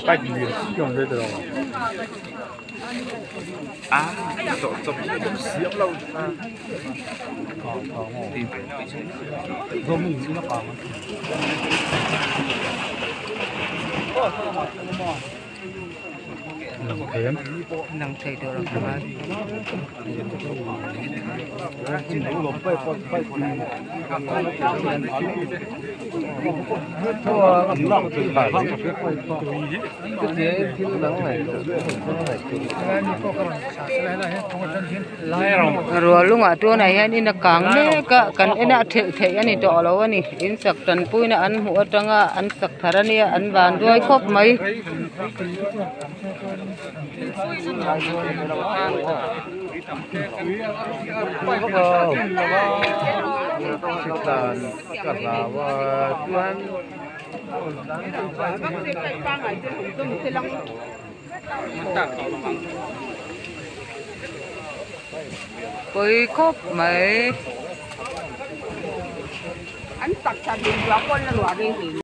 Bạch liền dùng đây rồi. À, rồi chụp xiêm lâu. Tìm Rồi mình nó còn. Thêm năng thấy được rồi các bạn. Rồi lúc mà chỗ này anh nó càng nè cả cần anh đã thể anh đó lâu anh in sạc trần pui nè anh mua trăng anh sạc thara nè anh vàng đuôi khóc mấy với khóc mấy anh tặc chặt điện gió con là loại đi